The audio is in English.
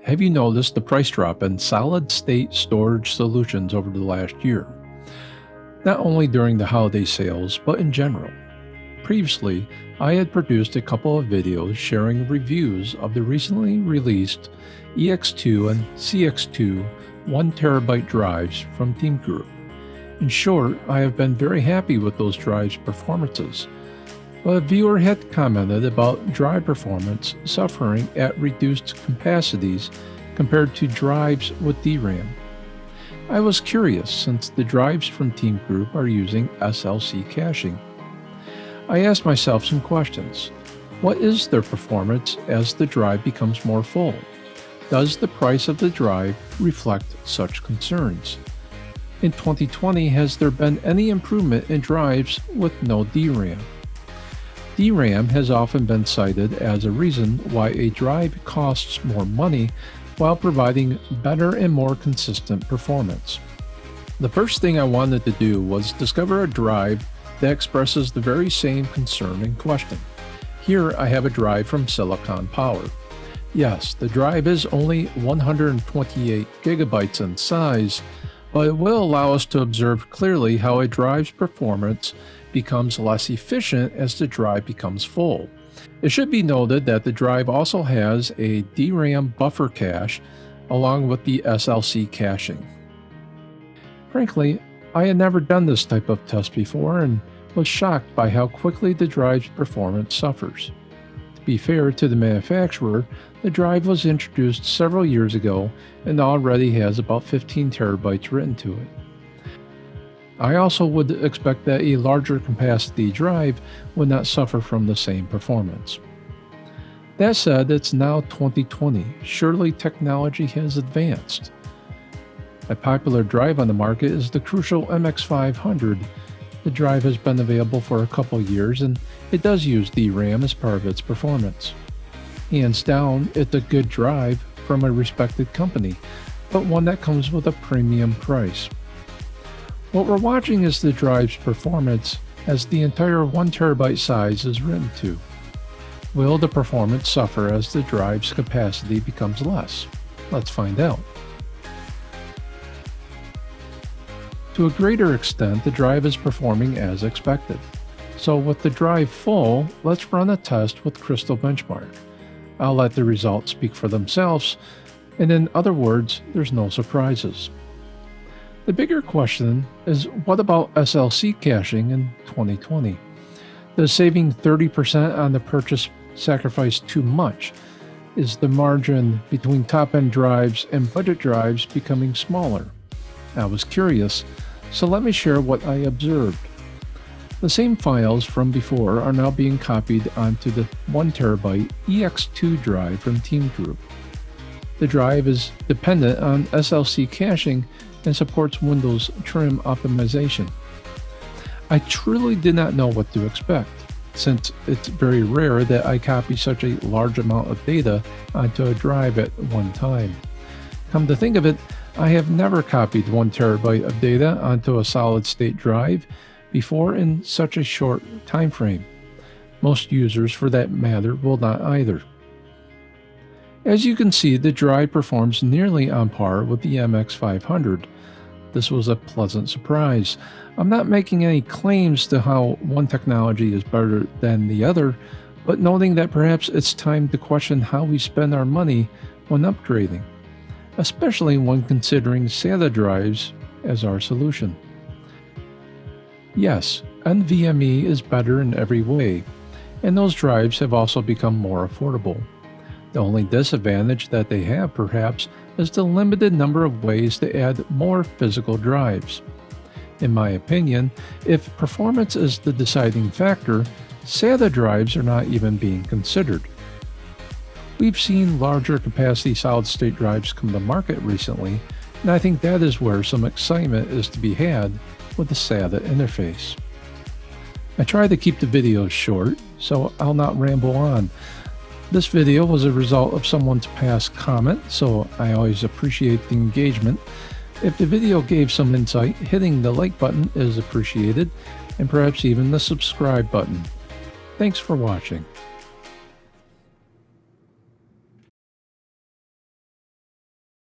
Have you noticed the price drop in solid state storage solutions over the last year? Not only during the holiday sales, but in general. Previously, I had produced a couple of videos sharing reviews of the recently released EX2 and CX2 1TB drives from Team Group. In short, I have been very happy with those drives' performances. But a viewer had commented about drive performance suffering at reduced capacities compared to drives with DRAM. I was curious since the drives from Team Group are using SLC caching. I asked myself some questions. What is their performance as the drive becomes more full? Does the price of the drive reflect such concerns? In 2020, has there been any improvement in drives with no DRAM? DRAM has often been cited as a reason why a drive costs more money while providing better and more consistent performance. The first thing I wanted to do was discover a drive that expresses the very same concern in question. Here I have a drive from Silicon Power. Yes, the drive is only 128 gigabytes in size, but it will allow us to observe clearly how a drive's performance becomes less efficient as the drive becomes full. It should be noted that the drive also has a DRAM buffer cache along with the SLC caching. Frankly, I had never done this type of test before and was shocked by how quickly the drive's performance suffers. To be fair to the manufacturer, the drive was introduced several years ago and already has about 15 terabytes written to it. I also would expect that a larger capacity drive would not suffer from the same performance. That said, it's now 2020. Surely technology has advanced. A popular drive on the market is the Crucial MX500. The drive has been available for a couple years and it does use DRAM as part of its performance. Hands down, it's a good drive from a respected company, but one that comes with a premium price. What we're watching is the drive's performance as the entire 1 terabyte size is written to. Will the performance suffer as the drive's capacity becomes less? Let's find out. To a greater extent, the drive is performing as expected. So with the drive full, let's run a test with Crystal Benchmark. I'll let the results speak for themselves, and in other words, there's no surprises. The bigger question is, what about SLC caching in 2020? Does saving 30% on the purchase sacrifice too much? Is the margin between top-end drives and budget drives becoming smaller? I was curious, so let me share what I observed. The same files from before are now being copied onto the 1 terabyte EX2 drive from Team Group. The drive is dependent on SLC caching and supports Windows trim optimization. I truly did not know what to expect, since it's very rare that I copy such a large amount of data onto a drive at one time. Come to think of it, I have never copied 1 terabyte of data onto a solid-state drive before in such a short time frame. Most users, for that matter, will not either. As you can see, the drive performs nearly on par with the MX500. This was a pleasant surprise. I'm not making any claims to how one technology is better than the other, but noting that perhaps it's time to question how we spend our money when upgrading, especially when considering SATA drives as our solution. Yes, NVMe is better in every way, and those drives have also become more affordable. The only disadvantage that they have, perhaps, is the limited number of ways to add more physical drives. In my opinion, if performance is the deciding factor, SATA drives are not even being considered. We've seen larger capacity solid-state drives come to market recently, and I think that is where some excitement is to be had with the SATA interface. I try to keep the videos short, so I'll not ramble on. This video was a result of someone's past comment, so I always appreciate the engagement. If the video gave some insight, hitting the like button is appreciated, and perhaps even the subscribe button. Thanks for watching.